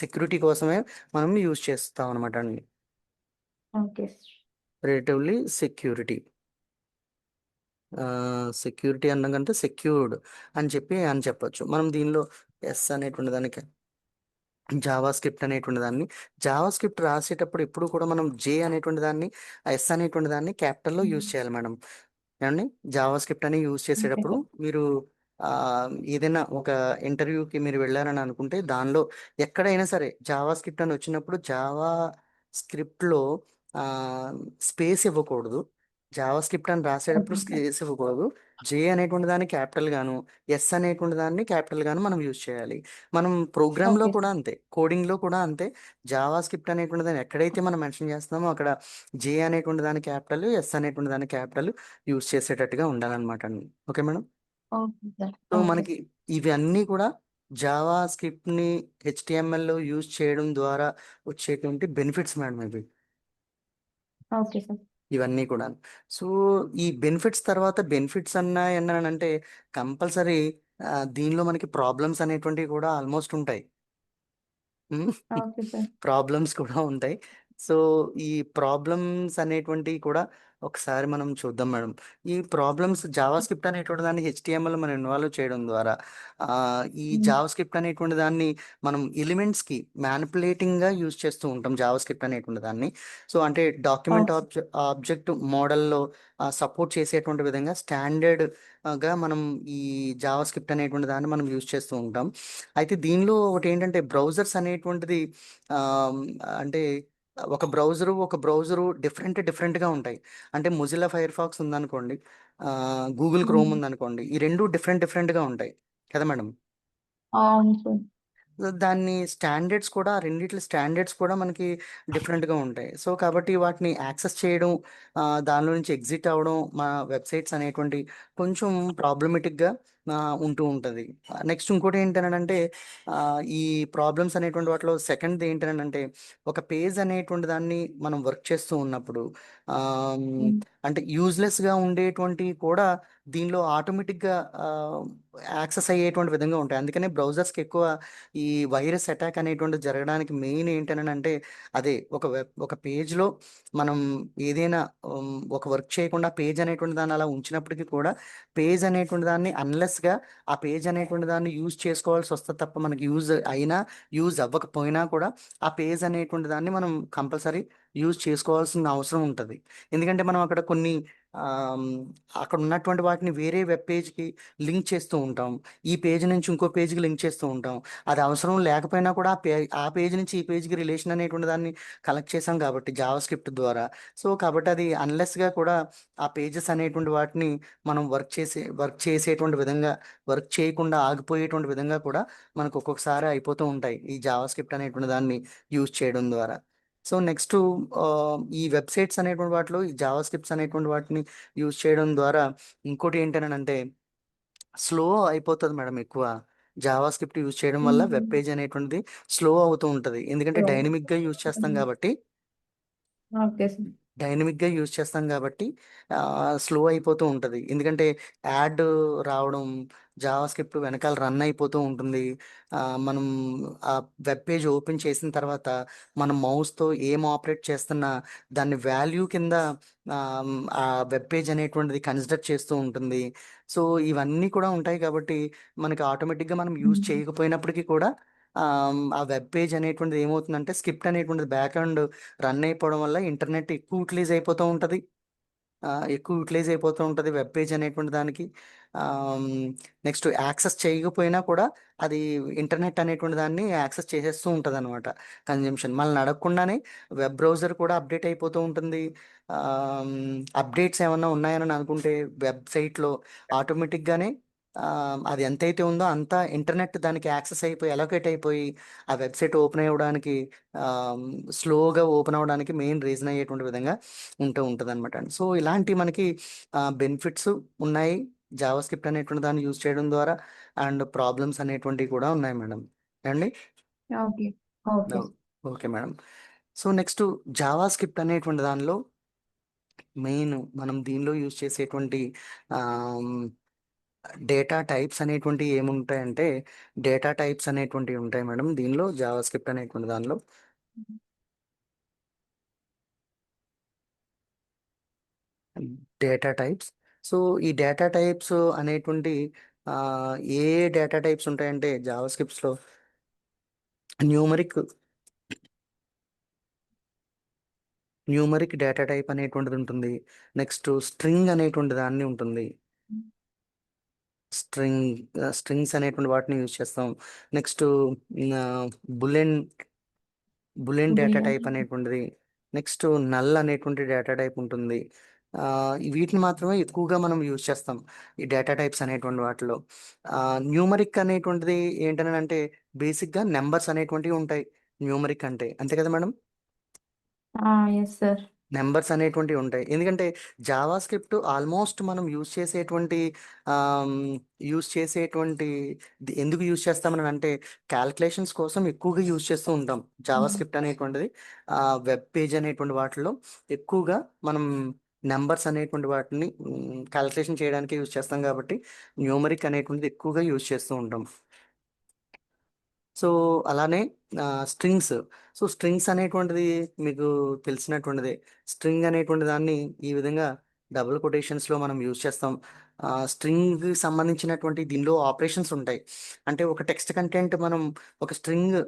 సెక్యూరిటీ కోసమే మనం యూజ్ చేస్తాం అనమాట అండి. ఓకే. రిలేటివ్లీ సెక్యూరిటీ అన్నకంటే సెక్యూర్డ్ అని చెప్పొచ్చు. మనం దీనిలో ఎస్ అనేటువంటి దానికి జావా స్క్రిప్ట్ అనేటువంటి దాన్ని జావా స్క్రిప్ట్ రాసేటప్పుడు ఎప్పుడు కూడా మనం జే అనేటువంటి దాన్ని ఎస్ అనేటువంటి దాన్ని క్యాపిటల్లో యూజ్ చేయాలి మేడం. ఏమండి, జావా స్క్రిప్ట్ అని యూజ్ ఓకే చేసేటప్పుడు సార్. మీరు ఆ, ఏదైనా ఒక ఇంటర్వ్యూకి మీరు వెళ్ళారని అనుకుంటే దానిలో ఎక్కడైనా సరే జావా స్క్రిప్ట్ అని వచ్చినప్పుడు జావా స్క్రిప్ట్లో స్పేస్ ఇవ్వకూడదు. జావా స్క్రిప్ట్ అని రాసేటప్పుడు ఓకే సార్. స్పేస్ ఇవ్వకూడదు. జే అనేటువంటి దాన్ని క్యాపిటల్ గాను, ఎస్ అనేటువంటి దాన్ని క్యాపిటల్ గాను మనం యూజ్ చేయాలి. మనం ప్రోగ్రామ్లో ఓకే కూడా సార్. అంతే, కోడింగ్లో కూడా అంతే. జావా స్క్రిప్ట్ అనేటువంటి దాన్ని ఎక్కడైతే మనం మెన్షన్ చేస్తున్నామో అక్కడ జే అనేటువంటి దాని క్యాపిటల్, ఎస్ అనేటువంటి దాని క్యాపిటల్ యూజ్ చేసేటట్టుగా ఉండాలన్నమాట అండి. Okay madam. Okay sir. So okay. మనకి ఇవన్నీ కూడా జావా స్క్రిప్ట్ని హెచ్టిఎంఎల్లో యూజ్ చేయడం ద్వారా వచ్చేటువంటి బెనిఫిట్స్ మేడం ఇవి. Okay sir. ఇవన్నీ కూడా. సో ఈ బెనిఫిట్స్ తర్వాత బెనిఫిట్స్ అన్నాయనంటే కంపల్సరీ దీనిలో మనకి ప్రాబ్లమ్స్ అనేటువంటివి కూడా ఆల్మోస్ట్ ఉంటాయి. Okay sir. ప్రాబ్లమ్స్ కూడా ఉంటాయి. సో ఈ ప్రాబ్లమ్స్ అనేటువంటివి కూడా ఒకసారి మనం చూద్దాం మేడం. ఈ ప్రాబ్లమ్స్ జావా స్క్రిప్ట్ అనేటువంటి దాన్ని HTML మనం ఇన్వాల్వ్ చేయడం ద్వారా ఈ జావా స్క్రిప్ట్ అనేటువంటి దాన్ని మనం ఎలిమెంట్స్కి మ్యానిపులేటింగ్గా యూజ్ చేస్తూ ఉంటాం జావా స్క్రిప్ట్ అనేటువంటి దాన్ని. సో అంటే డాక్యుమెంట్ ఓకే. ఆబ్జెక్ట్ మోడల్లో సపోర్ట్ చేసేటువంటి విధంగా స్టాండర్డ్ గా మనం ఈ జావా స్క్రిప్ట్ అనేటువంటి దాన్ని మనం యూజ్ చేస్తూ ఉంటాం. అయితే దీనిలో ఒకటి ఏంటంటే బ్రౌజర్స్ అనేటువంటిది అంటే ఒక బ్రౌజరు డిఫరెంట్గా ఉంటాయి. అంటే మొజిల్లా ఫైర్ ఫాక్స్ ఉందనుకోండి, గూగుల్ క్రోమ్ ఉందనుకోండి, ఈ రెండు డిఫరెంట్గా ఉంటాయి కదా మేడం. అవును సార్. దాన్ని స్టాండర్డ్స్ కూడా రెండిట్ల స్టాండర్డ్స్ కూడా మనకి డిఫరెంట్గా ఉంటాయి. సో కాబట్టి వాటిని యాక్సెస్ చేయడం, దానిలో నుంచి ఎగ్జిట్ అవ్వడం మా వెబ్సైట్స్ అనేటువంటి కొంచెం ప్రాబ్లమెటిక్గా ఉంటూ ఉంటుంది. నెక్స్ట్ ఇంకోటి ఏంటనంటే ఈ ప్రాబ్లమ్స్ అనేటువంటి వాటిలో సెకండ్ది ఏంటనంటే ఒక పేజ్ అనేటువంటి దాన్ని మనం వర్క్ చేస్తూ ఉన్నప్పుడు ఆమ్, అంటే యూజ్లెస్గా ఉండేటువంటి కూడా దీనిలో ఆటోమేటిక్గా యాక్సెస్ అయ్యేటువంటి విధంగా ఉంటాయి. అందుకనే బ్రౌజర్స్కి ఎక్కువ ఈ వైరస్ అటాక్ అనేటువంటిది జరగడానికి మెయిన్ ఏంటనంటే అదే ఒక పేజ్లో మనం ఏదైనా ఒక వర్క్ చేయకుండా పేజ్ అనేటువంటి దాన్ని అలా ఉంచినప్పటికీ కూడా పేజ్ అనేటువంటి దాన్ని అన్లెస్ అన్లెస్గా ఆ పేజ్ అనేటువంటి దాన్ని యూజ్ చేసుకోవాల్సి వస్తుంది తప్ప మనకి యూజ్ అయినా యూజ్ అవ్వకపోయినా కూడా ఆ పేజ్ అనేటువంటి దాన్ని మనం కంపల్సరీ యూజ్ చేసుకోవాల్సిన అవసరం ఉంటుంది. ఎందుకంటే మనం అక్కడ కొన్ని ఆమ్, అక్కడ ఉన్నటువంటి వాటిని వేరే వెబ్ పేజ్కి లింక్ చేస్తూ ఉంటాం. ఈ పేజ్ నుంచి ఇంకో పేజ్కి లింక్ చేస్తూ ఉంటాం. అది అవసరం లేకపోయినా కూడా ఆ పేజ్ నుంచి ఈ పేజ్కి రిలేషన్ అనేటువంటి దాన్ని కలెక్ట్ చేసాం కాబట్టి జావా స్క్రిప్ట్ ద్వారా. సో కాబట్టి అది అన్లెస్గా కూడా ఆ పేజెస్ అనేటువంటి వాటిని మనం వర్క్ చేసేటువంటి విధంగా, వర్క్ చేయకుండా ఆగిపోయేటువంటి విధంగా కూడా మనకు ఒక్కొక్కసారి అయిపోతూ ఉంటాయి ఈ జావా స్క్రిప్ట్ అనేటువంటి దాన్ని యూజ్ చేయడం ద్వారా. సో నెక్స్ట్ ఈ వెబ్సైట్స్ అనేటువంటి వాటిలో ఈ జావా స్క్రిప్ట్స్ అనేటువంటి వాటిని యూజ్ చేయడం ద్వారా ఇంకోటి ఏంటనంటే స్లో అయిపోతుంది మేడం ఎక్కువ. జావా స్క్రిప్ట్ యూజ్ చేయడం వల్ల వెబ్ పేజ్ అనేటువంటిది స్లో అవుతూ ఉంటుంది. ఎందుకంటే డైనమిక్గా యూజ్ చేస్తాం కాబట్టి ఓకే సార్. డైనమిక్గా యూజ్ చేస్తాం కాబట్టి స్లో అయిపోతూ ఉంటుంది. ఎందుకంటే యాడ్ రావడం, జావా స్క్రిప్ట్ వెనకాల రన్ అయిపోతూ ఉంటుంది. మనం ఆ వెబ్ పేజ్ ఓపెన్ చేసిన తర్వాత మనం మౌస్తో ఏం ఆపరేట్ చేస్తున్నా దాన్ని వాల్యూ కింద ఆ వెబ్ పేజ్ అనేటువంటిది కన్సిడర్ చేస్తూ ఉంటుంది. సో ఇవన్నీ కూడా ఉంటాయి కాబట్టి మనకి ఆటోమేటిక్గా మనం యూజ్ చేయకపోయినప్పటికీ కూడా ఆ వెబ్ పేజ్ అనేటువంటిది ఏమవుతుందంటే స్క్రిప్ట్ అనేటువంటిది బ్యాక్ అండ్ రన్ అయిపోవడం వల్ల ఇంటర్నెట్ ఎక్కువ యూటిలైజ్ అయిపోతూ ఉంటుంది. ఎక్కువ యూటిలైజ్ అయిపోతూ ఉంటుంది వెబ్ పేజ్ అనేటువంటి దానికి. నెక్స్ట్ యాక్సెస్ చేయకపోయినా కూడా అది ఇంటర్నెట్ అనేటువంటి దాన్ని యాక్సెస్ చేసేస్తూ ఉంటుంది అనమాట. కన్జంప్షన్ మనల్ని అడగకుండానే వెబ్ బ్రౌజర్ కూడా అప్డేట్ అయిపోతూ ఉంటుంది. అప్డేట్స్ ఏమన్నా ఉన్నాయని అనుకుంటే వెబ్సైట్లో ఆటోమేటిక్గానే అది ఎంతైతే ఉందో అంత ఇంటర్నెట్ దానికి యాక్సెస్ అయిపోయి అలొకేట్ అయిపోయి ఆ వెబ్సైట్ ఓపెన్ అవ్వడానికి స్లోగా ఓపెన్ అవ్వడానికి మెయిన్ రీజన్ అయ్యేటువంటి విధంగా ఉంటుంది అనమాట. సో ఇలాంటి మనకి బెనిఫిట్స్ ఉన్నాయి జావా స్క్రిప్ట్ అనేటువంటి దాన్ని యూజ్ చేయడం ద్వారా. అండ్ ప్రాబ్లమ్స్ అనేటువంటివి కూడా ఉన్నాయి మేడం అండి. Okay. Okay. Okay madam. So next Java script అనేటువంటి దానిలో మెయిన్ మనం దీనిలో యూజ్ చేసేటువంటి డేటా టైప్స్ అనేటువంటివి ఏముంటాయంటే డేటా టైప్స్ అనేటువంటివి ఉంటాయి మేడం దీనిలో జావా స్క్రిప్ట్ అనేటువంటి దానిలో. Data types. సో ఈ డేటా టైప్స్ అనేటువంటి ఆ, ఏ డేటా టైప్స్ ఉంటాయంటే జావా స్క్రిప్ట్స్లో న్యూమరిక్ న్యూమరిక్ డేటా టైప్ అనేటువంటిది ఉంటుంది. నెక్స్ట్ స్ట్రింగ్ అనేటువంటి దాన్ని ఉంటుంది. స్ట్రింగ్ స్ట్రింగ్స్ అనేటువంటి వాటిని యూజ్ చేస్తాం. నెక్స్ట్ బులెన్ బులెన్ డేటా టైప్ అనేటువంటిది. నెక్స్ట్ నల్ అనేటువంటి డేటా టైప్ ఉంటుంది. వీటిని మాత్రమే ఎక్కువగా మనం యూజ్ చేస్తాం ఈ డేటా టైప్స్ అనేటువంటి వాటిలో. న్యూమరిక్ అనేటువంటిది ఏంటని అంటే బేసిక్గా నెంబర్స్ అనేటువంటివి ఉంటాయి న్యూమరిక్ అంటే, అంతే కదా మేడం. Yes sir. నెంబర్స్ అనేటువంటివి ఉంటాయి. ఎందుకంటే జావా స్క్రిప్ట్ ఆల్మోస్ట్ మనం యూజ్ చేసేటువంటి ఎందుకు యూజ్ చేస్తామని అంటే క్యాల్కులేషన్స్ కోసం ఎక్కువగా యూజ్ చేస్తూ ఉంటాం జావా స్క్రిప్ట్ అనేటువంటిది. వెబ్ పేజ్ అనేటువంటి వాటిలో ఎక్కువగా మనం నెంబర్స్ అనేటువంటి వాటిని క్యాల్కులేషన్ చేయడానికి యూజ్ చేస్తాం కాబట్టి న్యూమరిక్ అనేటువంటిది ఎక్కువగా యూజ్ చేస్తూ ఉంటాం. సో అలానే స్ట్రింగ్స్. సో స్ట్రింగ్స్ అనేటువంటిది మీకు తెలిసినటువంటిదే. స్ట్రింగ్ అనేటువంటి దాన్ని ఈ విధంగా డబుల్ కొటేషన్స్లో మనం యూజ్ చేస్తాం. స్ట్రింగ్ సంబంధించినటువంటి దీనిలో ఆపరేషన్స్ ఉంటాయి. అంటే ఒక టెక్స్ట్ కంటెంట్ మనం ఒక స్ట్రింగ్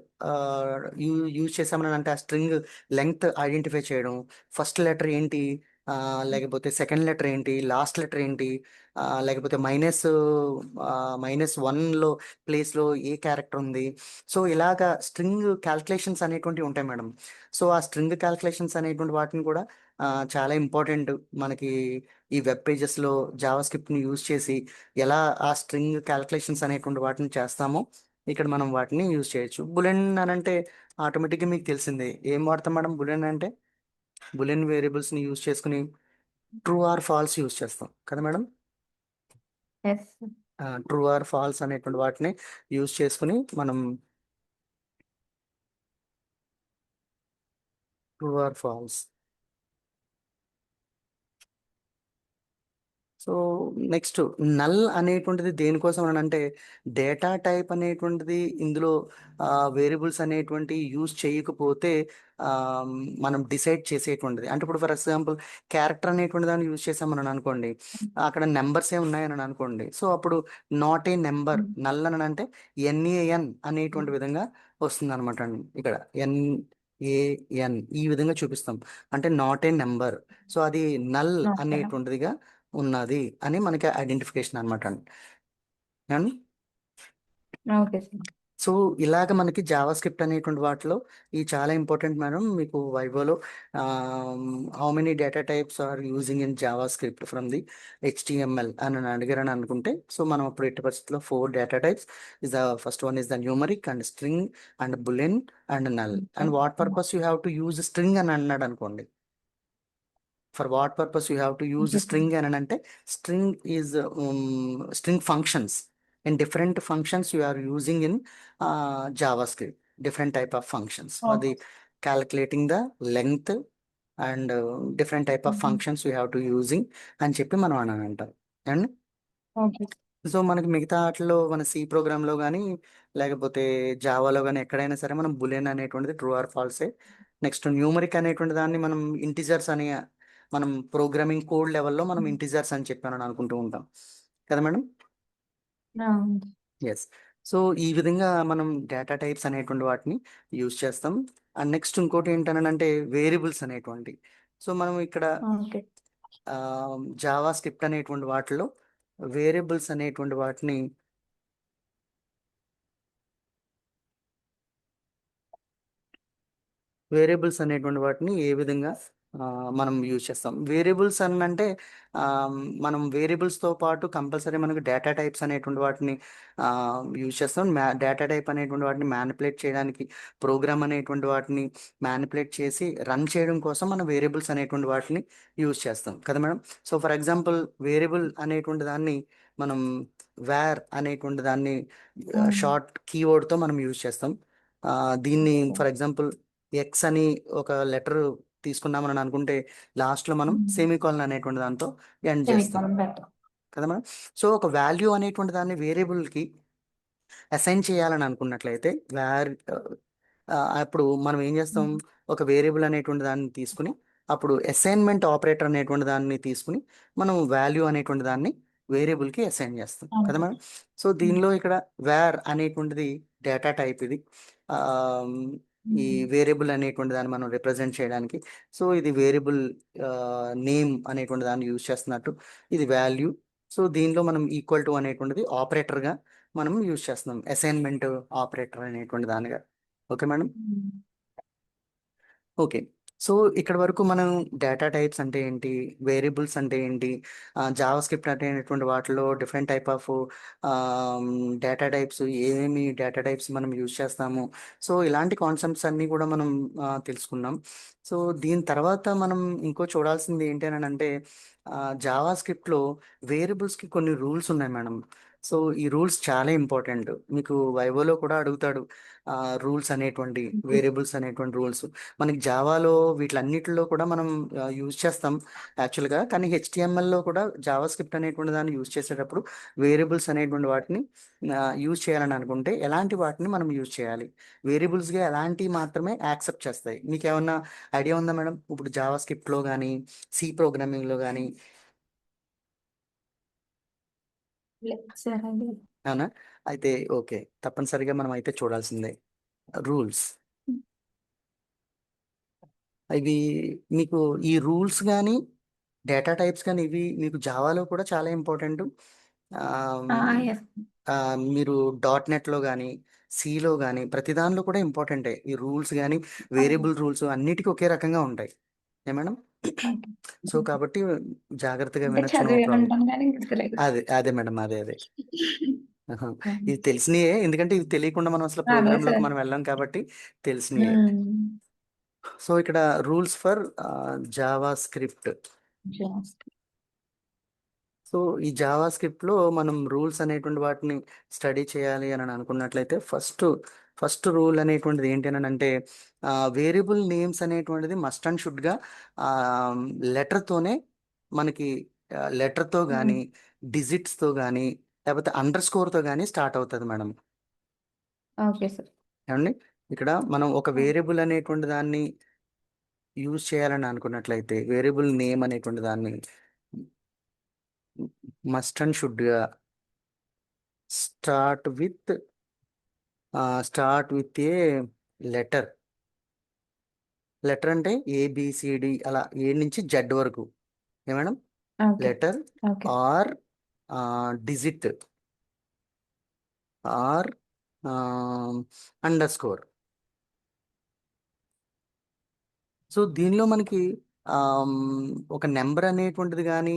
యూజ్ చేసామని అంటే ఆ స్ట్రింగ్ లెంగ్త్ ఐడెంటిఫై చేయడం, ఫస్ట్ లెటర్ ఏంటి, లేకపోతే సెకండ్ లెటర్ ఏంటి, లాస్ట్ లెటర్ ఏంటి, లేకపోతే -1లో ప్లేస్లో ఏ క్యారెక్టర్ ఉంది. సో ఇలాగా స్ట్రింగ్ క్యాల్కులేషన్స్ అనేటువంటివి ఉంటాయి మేడం. సో ఆ స్ట్రింగ్ క్యాల్కులేషన్స్ అనేటువంటి వాటిని కూడా చాలా ఇంపార్టెంట్ మనకి ఈ వెబ్ పేజెస్లో జావా స్క్రిప్ట్ని యూజ్ చేసి ఎలా ఆ స్ట్రింగ్ క్యాల్కులేషన్స్ అనేటువంటి వాటిని చేస్తామో ఇక్కడ మనం వాటిని యూజ్ చేయొచ్చు. బులెన్ అని అంటే ఆటోమేటిక్గా మీకు తెలిసిందే ఏం వాడతాం మేడం. బులెన్ అంటే బులెన్ వేరియబుల్స్ని యూజ్ చేసుకుని ట్రూ ఆర్ ఫాల్స్ యూజ్ చేస్తాం కదా madam. Yes. True or false అనేటువంటి వాటిని యూజ్ చేసుకుని మనం true or false so next null అనేటువంటిది దేనికోసం అని అంటే డేటా టైప్ అనేటువంటిది ఇందులో వేరియబుల్స్ అనేటువంటి యూజ్ చేయకపోతే ఆ, మనం డిసైడ్ చేసేటువంటిది అంటే ఇప్పుడు ఫర్ ఎగ్జాంపుల్ క్యారెక్టర్ అనేటువంటి దాన్ని యూజ్ చేసామని అనుకోండి, అక్కడ నెంబర్స్ ఏ ఉన్నాయని అనుకోండి, సో అప్పుడు నాట్ ఏ నెంబర్ నల్ అని అంటే ఎన్ఏఎన్ అనేటువంటి విధంగా వస్తుంది అనమాట అండి. ఇక్కడ ఎన్ఏఎన్ ఈ విధంగా చూపిస్తాం అంటే నాట్ ఏ నెంబర్, సో అది నల్ ఓకే అనేటువంటిదిగా ఉన్నది అని మనకి ఐడెంటిఫికేషన్ అనమాట అండి. ఏమండి? Okay sir. సో ఇలాగ మనకి జావా స్క్రిప్ట్ అనేటువంటి వాటిలో ఇది చాలా ఇంపార్టెంట్ మేడం. మీకు వైవోలో how many data types are using in JavaScript from the HTML అని అడిగారని అనుకుంటే, సో మనం అప్పుడు ఎట్టి పరిస్థితుల్లో 4 data types is the first one is the numeric and string and boolean and null. And what purpose you have to use string అని అన్నాడు అనుకోండి, for what purpose you have to use string అని అంటే string is string functions and different functions you are using in javascript, different type of functions for the calculating the length and different type of functions you have to using అని చెప్పి మనం అని అంటాం and okay so మనకి మిగతా వాటిలో మన C ప్రోగ్రామ్లో కానీ లేకపోతే జావాలో కానీ ఎక్కడైనా సరే మనం బులియన్ అనేటువంటిది true or false. Next numeric అనేటువంటి దాన్ని మనం ఇంటిజర్స్ అని మనం ప్రోగ్రామింగ్ కోడ్ లెవెల్లో మనం ఇంటిజర్స్ అని చెప్పానని అనుకుంటూ ఉంటాం కదా మేడం. ఎస్. సో ఈ విధంగా మనం డేటా టైప్స్ అనేటువంటి వాటిని యూజ్ చేస్తాం. అండ్ నెక్స్ట్ ఇంకోటి ఏంటనంటే వేరియబుల్స్ అనేటువంటి, సో మనం ఇక్కడ ఓకే జావా స్క్రిప్ట్ అనేటువంటి వాటిలో వేరియబుల్స్ అనేటువంటి వాటిని ఏ విధంగా మనం యూజ్ చేస్తాం. వేరియబుల్స్ అని అంటే మనం వేరియబుల్స్తో పాటు కంపల్సరీ మనకు డేటా టైప్స్ అనేటువంటి వాటిని యూజ్ చేస్తాం. డేటా టైప్ అనేటువంటి వాటిని మ్యానిపులేట్ చేయడానికి, ప్రోగ్రామ్ అనేటువంటి వాటిని మ్యానిపులేట్ చేసి రన్ చేయడం కోసం మనం వేరియబుల్స్ అనేటువంటి వాటిని యూజ్ చేస్తాం కదా madam. So for example variable అనేటువంటి దాన్ని మనం వేర్ అనేటువంటి దాన్ని షార్ట్ కీవర్డ్తో మనం యూజ్ చేస్తాం. దీన్ని ఫర్ ఎగ్జాంపుల్ ఎక్స్ అని ఒక లెటర్ తీసుకున్నామని అనుకుంటే లాస్ట్లో మనం సెమీకోలన్ అనేటువంటి దాంతో ఎండ్ చేస్తాం కదా మేడం. సో ఒక వాల్యూ అనేటువంటి దాన్ని వేరియబుల్కి అసైన్ చేయాలని అనుకున్నట్లయితే అప్పుడు మనం ఏం చేస్తాం, ఒక వేరియబుల్ అనేటువంటి దాన్ని తీసుకుని అప్పుడు అసైన్మెంట్ ఆపరేటర్ అనేటువంటి దాన్ని తీసుకుని మనం వాల్యూ అనేటువంటి దాన్ని వేరియబుల్కి అసైన్ చేస్తాం కదా మేడం. సో దీనిలో ఇక్కడ వేర్ అనేటువంటిది డేటా టైప్ ఇది. ఈ వేరియబుల్ అనేటువంటి దాన్ని మనం రిప్రజెంట్ చేయడానికి, సో ఇది వేరియబుల్ నేమ్ అనేటువంటి దాన్ని యూజ్ చేస్తున్నట్టు, ఇది వాల్యూ. సో దీనిలో మనం ఈక్వల్ టు అనేటువంటిది ఆపరేటర్గా మనం యూజ్ చేస్తున్నాం, అసైన్మెంట్ ఆపరేటర్ అనేటువంటి దానిగా. Okay madam. ఓకే. సో ఇక్కడ వరకు మనం డేటా టైప్స్ అంటే ఏంటి, వేరియబుల్స్ అంటే ఏంటి, జావా స్క్రిప్ట్ అనేటువంటి వాటిలో different type of data types, ఏమేమి డేటా టైప్స్ మనం యూజ్ చేస్తాము, సో ఇలాంటి కాన్సెప్ట్స్ అన్నీ కూడా మనం తెలుసుకున్నాం. సో దీని తర్వాత మనం ఇంకో చూడాల్సింది ఏంటి అని అంటే జావా స్క్రిప్ట్లో వేరియబుల్స్కి కొన్ని రూల్స్ ఉన్నాయి మేడం. సో ఈ రూల్స్ చాలా ఇంపార్టెంట్, మీకు వైవోలో కూడా అడుగుతాడు రూల్స్ అనేటువంటి, వేరియబుల్స్ అనేటువంటి రూల్స్. మనకి జావాలో వీటిలన్నిటిలో కూడా మనం యూజ్ చేస్తాం యాక్చువల్గా, కానీ హెచ్టిఎంఎల్లో కూడా జావా స్క్రిప్ట్ అనేటువంటి దాన్ని యూజ్ చేసేటప్పుడు వేరియబుల్స్ అనేటువంటి వాటిని యూజ్ చేయాలని అనుకుంటే ఎలాంటి వాటిని మనం యూజ్ చేయాలి, వేరియబుల్స్గా ఎలాంటివి మాత్రమే యాక్సెప్ట్ చేస్తాయి, మీకు ఏమన్నా ఐడియా ఉందా మేడం? ఇప్పుడు జావా స్క్రిప్ట్లో కానీ సి ప్రోగ్రామింగ్లో కానీ అవునా? అయితే ఓకే, తప్పనిసరిగా మనం అయితే చూడాల్సిందే రూల్స్. ఇవి మీకు ఈ రూల్స్ కానీ డేటా టైప్స్ కానీ ఇవి మీకు జావాలో కూడా చాలా ఇంపార్టెంట్. మీరు .NETలో కానీ సిలో కానీ ప్రతి దానిలో కూడా ఇంపార్టెంటే ఈ రూల్స్ కానీ వేరియబుల్ రూల్స్ అన్నిటికీ ఒకే రకంగా ఉంటాయి ఏ మేడం. సో కాబట్టి జాగ్రత్తగా వినొచ్చు, నో ప్రాబ్లం. అదే అదే మేడం, అదే అదే ఇది తెలిసినయే, ఎందుకంటే ఇది తెలియకుండా మనం అసలు ప్రోగ్రాంలోకి మనం వెళ్ళాం కాబట్టి తెలిసినయే. సో ఇక్కడ rules for Java script. So ఈ జావా స్క్రిప్ట్లో మనం రూల్స్ అనేటువంటి వాటిని స్టడీ చేయాలి అని అనుకున్నట్లయితే ఫస్ట్ రూల్ అనేటువంటిది ఏంటి అని అంటే వేరియబుల్ నేమ్స్ అనేటువంటిది మస్ట్ అండ్ షుడ్గా లెటర్తోనే మనకి లెటర్తో కానీ డిజిట్స్తో కానీ లేకపోతే అండర్ స్కోర్తో కానీ స్టార్ట్ అవుతుంది మేడం. Okay sir. ఏమండి ఇక్కడ మనం ఒక వేరియబుల్ అనేటువంటి దాన్ని యూజ్ చేయాలని అనుకున్నట్లయితే వేరియబుల్ నేమ్ అనేటువంటి దాన్ని మస్ట్ అండ్ షుడ్గా start with a letter. Letter అంటే ఏబిసిడి అలా ఏ నుంచి జెడ్ వరకు A madam. Okay. Letter okay. Or digit or underscore. So దీనిలో మనకి ఆమ్, ఒక నెంబర్ అనేటువంటిది కానీ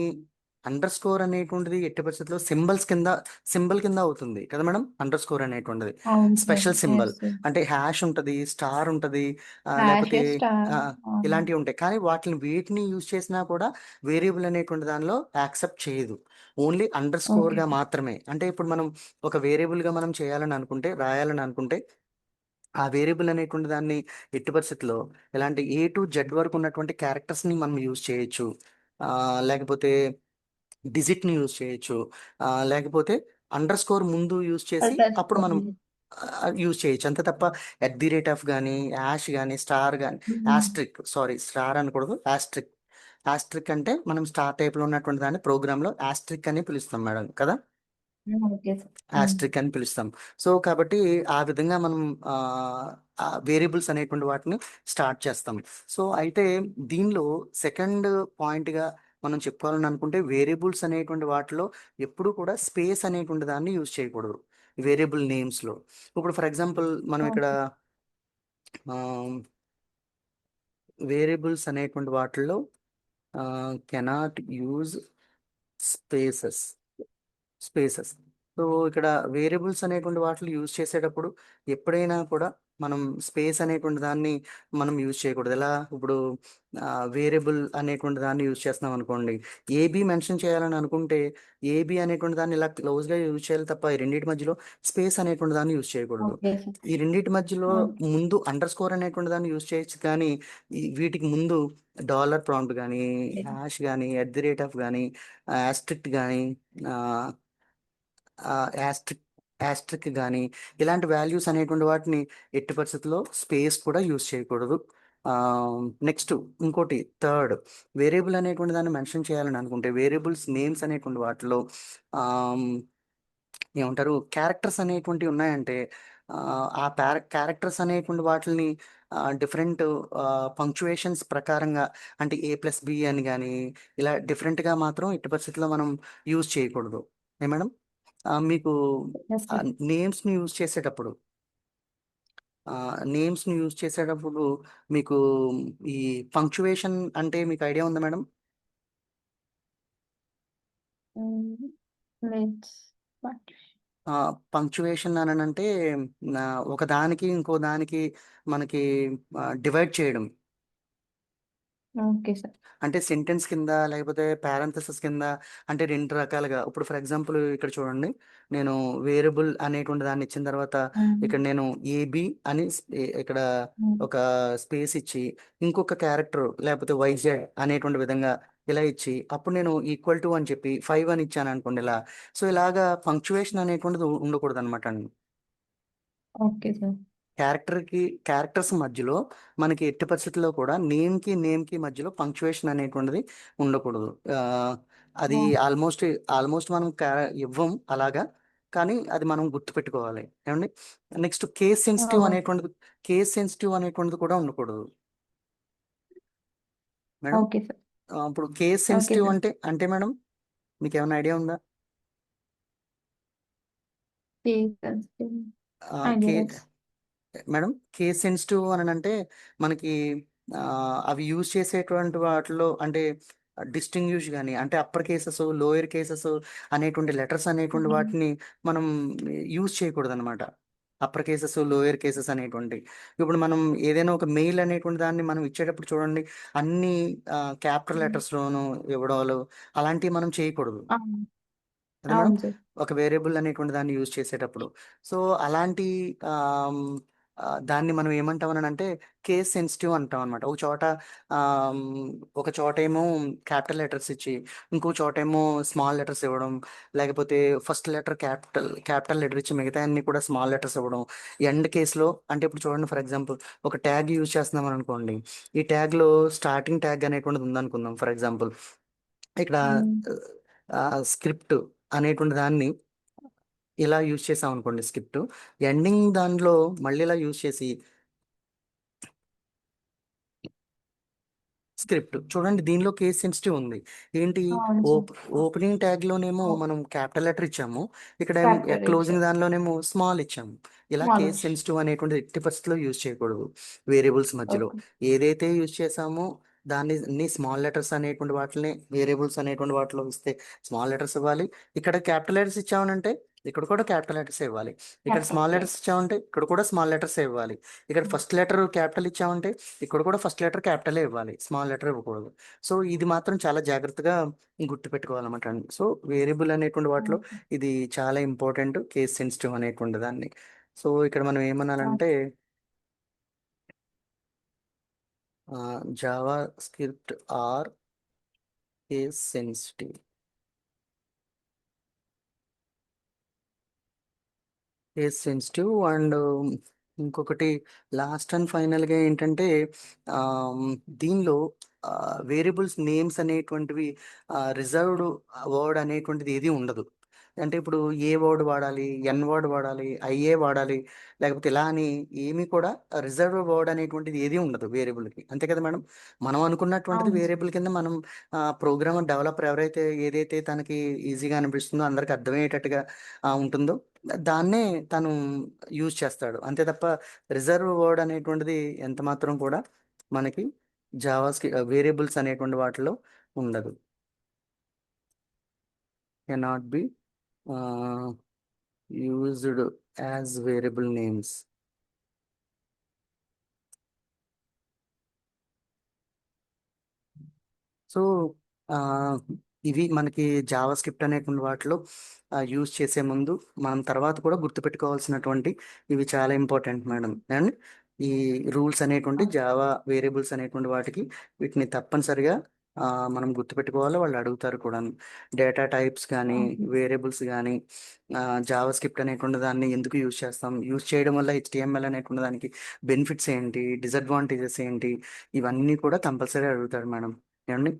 అండర్ స్కోర్ అనేటువంటిది ఎట్టి పరిస్థితుల్లో సింబల్ కింద అవుతుంది కదా మేడం. అండర్ స్కోర్ అనేటువంటిది అవును sir. Special symbol. Yes sir. అంటే హ్యాష్ ఉంటుంది, స్టార్ ఉంటుంది, హ్యాష్ లేకపోతే స్టార్. ఆ, ఇలాంటివి ఉంటాయి. కానీ వీటిని యూజ్ చేసినా కూడా వేరియబుల్ అనేటువంటి దానిలో యాక్సెప్ట్ చేయదు. ఓన్లీ అండర్ ఓకే స్కోర్గా సార్. మాత్రమే. అంటే ఇప్పుడు మనం ఒక వేరియబుల్గా మనం చేయాలని అనుకుంటే రాయాలని అనుకుంటే ఆ వేరియబుల్ అనేటువంటి దాన్ని ఎట్టి పరిస్థితుల్లో ఇలాంటి ఏ టు జెడ్ వరకు ఉన్నటువంటి క్యారెక్టర్స్ని మనం యూజ్ చేయొచ్చు. లేకపోతే డిజిట్ని యూజ్ చేయొచ్చు. లేకపోతే అండర్ స్కోర్ ముందు యూజ్ చేసి అండర్ అప్పుడు స్కోర్. మనం యూజ్ చేయొచ్చు. అంతే తప్ప @ కానీ యాష్ కానీ స్టార్ కానీ యాస్ట్రిక్, సారీ స్టార్ అనకూడదు, యాస్ట్రిక్. యాస్ట్రిక్ అంటే మనం స్టార్ టైప్లో ఉన్నటువంటి దాన్ని ప్రోగ్రాంలో యాస్ట్రిక్ అని పిలుస్తాం మేడం కదా. Okay sir. యాస్ట్రిక్ అని పిలుస్తాం. సో కాబట్టి ఆ విధంగా మనం వేరియబుల్స్ అనేటువంటి వాటిని స్టార్ట్ చేస్తాం. సో అయితే దీనిలో సెకండ్ పాయింట్గా మనం చెప్పుకోవాలని అనుకుంటే వేరియబుల్స్ అనేటువంటి వాటిలో ఎప్పుడూ కూడా స్పేస్ అనేటువంటి దాన్ని యూజ్ చేయకూడదు వేరియబుల్ నేమ్స్లో. ఇప్పుడు ఫర్ ఎగ్జాంపుల్ మనం ఇక్కడ ఓకే. వేరియబుల్స్ అనేటువంటి వాటిల్లో కెనాట్ యూజ్ స్పేసెస్. సో ఇక్కడ వేరియబుల్స్ అనేటువంటి వాటిని యూజ్ చేసేటప్పుడు ఎప్పుడైనా కూడా మనం స్పేస్ అనేటువంటి దాన్ని మనం యూజ్ చేయకూడదు. ఎలా ఇప్పుడు వేరియబుల్ అనేటువంటి దాన్ని యూజ్ చేస్తున్నాం అనుకోండి, ఏబి మెన్షన్ చేయాలని అనుకుంటే ఏబి అనేటువంటి దాన్ని ఇలా క్లోజ్గా యూజ్ చేయాలి తప్ప ఈ రెండింటి మధ్యలో స్పేస్ అనేటువంటి దాన్ని యూజ్ చేయకూడదు. Okay sir. ఈ రెండింటి మధ్యలో ఓకే. ముందు అండర్ స్కోర్ అనేటువంటి దాన్ని యూజ్ చేయొచ్చు, కానీ వీటికి ముందు డాలర్ ప్రాంప్ట్ కానీ హ్యాష్ కానీ @ కానీ యాస్ట్రిక్ట్ కానీ యాస్ట్రిక్ యాస్ట్రిక్ కానీ ఇలాంటి వాల్యూస్ అనేటువంటి వాటిని ఎట్టి పరిస్థితుల్లో స్పేస్ కూడా యూజ్ చేయకూడదు. నెక్స్ట్ ఇంకోటి థర్డ్, వేరియబుల్ అనేటువంటి దాన్ని మెన్షన్ చేయాలని అనుకుంటే వేరియబుల్స్ నేమ్స్ అనేటువంటి వాటిలో ఆమ్, ఏమంటారు క్యారెక్టర్స్ అనేటువంటివి ఉన్నాయంటే ఆ క్యారెక్టర్స్ అనేటువంటి వాటిని డిఫరెంట్ పంక్చువేషన్స్ ప్రకారంగా అంటే A+B అని కానీ ఇలా డిఫరెంట్గా మాత్రం ఎట్టి పరిస్థితుల్లో మనం యూజ్ చేయకూడదు. ఏ మేడం. మీకు ఎస్ సార్. నేమ్స్ని యూజ్ చేసేటప్పుడు మీకు ఈ పంక్చువేషన్ అంటే మీకు ఐడియా ఉందా మేడం. లెట్స్ పంక్చువేషన్ అని అంటే ఒక దానికి ఇంకో దానికి మనకి డివైడ్ చేయడం. Okay sir. అంటే సెంటెన్స్ కింద లేకపోతే పారెంథసిస్ కింద, అంటే రెండు రకాలుగా. ఇప్పుడు ఫర్ ఎగ్జాంపుల్ ఇక్కడ చూడండి, నేను వేరియబుల్ అనేటువంటి దాన్ని ఇచ్చిన తర్వాత ఇక్కడ నేను ఏబి అని ఇక్కడ ఒక స్పేస్ ఇచ్చి ఇంకొక క్యారెక్టర్ లేకపోతే వైజెడ్ అనేటువంటి విధంగా ఇలా ఇచ్చి అప్పుడు నేను = అని చెప్పి 5 అని ఇచ్చాను అనుకోండి ఇలా. సో ఇలాగా పంక్చువేషన్ అనేటువంటిది ఉండకూడదు అనమాట. Okay sir. క్యారెక్టర్స్ మధ్యలో మనకి ఎట్టి పరిస్థితుల్లో కూడా నేమ్కి మధ్యలో పంక్చువేషన్ అనేటువంటిది ఉండకూడదు. అది ఆల్మోస్ట్ మనం ఇవ్వం అలాగా, కానీ అది మనం గుర్తుపెట్టుకోవాలి. ఏమండి. నెక్స్ట్ కేస్ సెన్సిటివ్ అనేటువంటిది కూడా ఉండకూడదు మేడం. Okay sir. ఇప్పుడు కేస్ ఓకే సెన్సిటివ్ సార్. అంటే అంటే మేడం మీకు ఏమైనా ఐడియా ఉందా. కే ఐడియా. మేడం కేస్ సెన్సిటివ్ అని అంటే మనకి అవి యూజ్ చేసేటువంటి వాటిలో అంటే డిస్టింగ్విష్ కానీ అంటే అప్పర్ కేసెస్ లోయర్ కేసెస్ అనేటువంటి లెటర్స్ అనేటువంటి వాటిని మనం యూజ్ చేయకూడదు అనమాట. అప్పర్ కేసెస్ లోయర్ కేసెస్ అనేటువంటి. ఇప్పుడు మనం ఏదైనా ఒక మెయిల్ అనేటువంటి దాన్ని మనం ఇచ్చేటప్పుడు చూడండి, అన్ని క్యాపిటల్ లెటర్స్లోను ఇవ్వడాలు అలాంటివి మనం చేయకూడదు కదా మేడం. అవును సార్. ఒక వేరియబుల్ అనేటువంటి దాన్ని యూజ్ చేసేటప్పుడు. సో అలాంటి దాన్ని మనం ఏమంటామని అంటే కేస్ సెన్సిటివ్ అంటాం అనమాట. ఆమ్, ఒక చోట ఏమో క్యాపిటల్ లెటర్స్ ఇచ్చి ఇంకో చోట ఏమో స్మాల్ లెటర్స్ ఇవ్వడం, లేకపోతే ఫస్ట్ లెటర్ క్యాపిటల్ లెటర్ ఇచ్చి మిగతా అన్ని కూడా స్మాల్ లెటర్స్ ఇవ్వడం. ఎండ్ కేసులో అంటే ఇప్పుడు చూడండి, ఫర్ ఎగ్జాంపుల్ ఒక ట్యాగ్ యూజ్ చేస్తున్నాం అనుకోండి. ఈ ట్యాగ్ లో స్టార్టింగ్ ట్యాగ్ అనేటువంటిది ఉందనుకుందాం ఫర్ ఎగ్జాంపుల్. ఇక్కడ స్క్రిప్ట్ అనేటువంటి దాన్ని ఇలా యూజ్ చేసాం అనుకోండి, స్క్రిప్ట్ ఎండింగ్ దానిలో మళ్ళీ ఇలా యూజ్ చేసి స్క్రిప్ట్ చూడండి, దీనిలో కేస్ సెన్సిటివ్ ఉంది. ఏంటి, అవును సార్. ఓపెనింగ్ ట్యాగ్ లోనేమో మనం క్యాపిటల్ లెటర్ ఇచ్చాము, ఇక్కడ క్యాపిటల్ క్లోజింగ్ ఇచ్చారు. దానిలోనేమో స్మాల్ ఇచ్చాము. ఇలా స్మాల్ కేస్ ఇచ్చారు. సెన్సిటివ్ అనేటువంటిది ఎట్టి పరిస్థితుల్లో యూజ్ చేయకూడదు వేరియబుల్స్ మధ్యలో. ఓకే. ఏదైతే యూజ్ చేసామో దాన్ని స్మాల్ లెటర్స్ అనేటువంటి వాటిని వేరియబుల్స్ అనేటువంటి వాటిలో ఇస్తే స్మాల్ లెటర్స్ ఇవ్వాలి. ఇక్కడ క్యాపిటల్ లెటర్స్ ఇచ్చామనంటే ఇక్కడ కూడా క్యాపిటల్ లెటర్స్ ఇవ్వాలి. ఇక్కడ స్మాల్ క్యాపిటల్. లెటర్స్ ఇచ్చామంటే ఇక్కడ కూడా స్మాల్ లెటర్స్ ఇవ్వాలి. ఇక్కడ ఫస్ట్ లెటర్ క్యాపిటల్ ఇచ్చామంటే ఇక్కడ కూడా ఫస్ట్ లెటర్ క్యాపిటలే ఇవ్వాలి, స్మాల్ లెటర్ ఇవ్వకూడదు. సో ఇది మాత్రం చాలా జాగ్రత్తగా గుర్తుపెట్టుకోవాలన్నమాట అండి. సో వేరియబుల్ అనేటువంటి వాటిలో ఇది చాలా ఇంపార్టెంట్, కేస్ సెన్సిటివ్ అనేటువంటి దాన్ని. సో ఇక్కడ మనం ఏమనాలంటే JavaScript are case sensitive. Case sensitive and ఇంకొకటి లాస్ట్ అండ్ ఫైనల్గా ఏంటంటే ఆమ్, దీనిలో వేరియబుల్స్ నేమ్స్ అనేటువంటివి రిజర్వ్డ్ వర్డ్ అనేటువంటిది ఏది ఉండదు. అంటే ఇప్పుడు ఏ వర్డ్ వాడాలి, ఎన్ వర్డ్ వాడాలి, ఐఏ వాడాలి, లేకపోతే ఇలా అని ఏమీ కూడా రిజర్వ్ వర్డ్ అనేటువంటిది ఏది ఉండదు వేరియబుల్కి. అంతే కదా మేడం? మనం అనుకున్నటువంటిది అవును సార్. వేరియబుల్ కింద మనం ప్రోగ్రామర్ డెవలపర్ ఎవరైతే ఏదైతే తనకి ఈజీగా అనిపిస్తుందో, అందరికి అర్థమయ్యేటట్టుగా ఉంటుందో దాన్నే తను యూజ్ చేస్తాడు. అంతే తప్ప రిజర్వ్ వర్డ్ అనేటువంటిది ఎంత మాత్రం కూడా మనకి వేరియబుల్స్ అనేటువంటి వాటిలో ఉండదు. Cannot be used as variable names. So ఆ, ఇవి మనకి జావా స్క్రిప్ట్ అనేటువంటి వాటిలో యూజ్ చేసే ముందు మనం తర్వాత కూడా గుర్తుపెట్టుకోవాల్సినటువంటి ఇవి చాలా ఇంపార్టెంట్ మేడం. అండ్ ఈ రూల్స్ అనేటువంటి జావా వేరియబుల్స్ అనేటువంటి వాటికి వీటిని తప్పనిసరిగా మనం గుర్తుపెట్టుకోవాలి. వాళ్ళు అడుగుతారు కూడా. డేటా టైప్స్ కానీ అవును. వేరియబుల్స్ కానీ జావా స్క్రిప్ట్ అనేటువంటి దాన్ని ఎందుకు యూజ్ చేస్తాం, యూజ్ చేయడం వల్ల HTML అనేటువంటి దానికి బెనిఫిట్స్ ఏంటి, డిసడ్వాంటేజెస్ ఏంటి, ఇవన్నీ కూడా కంపల్సరీ అడుగుతారు మేడం. ఏమండి?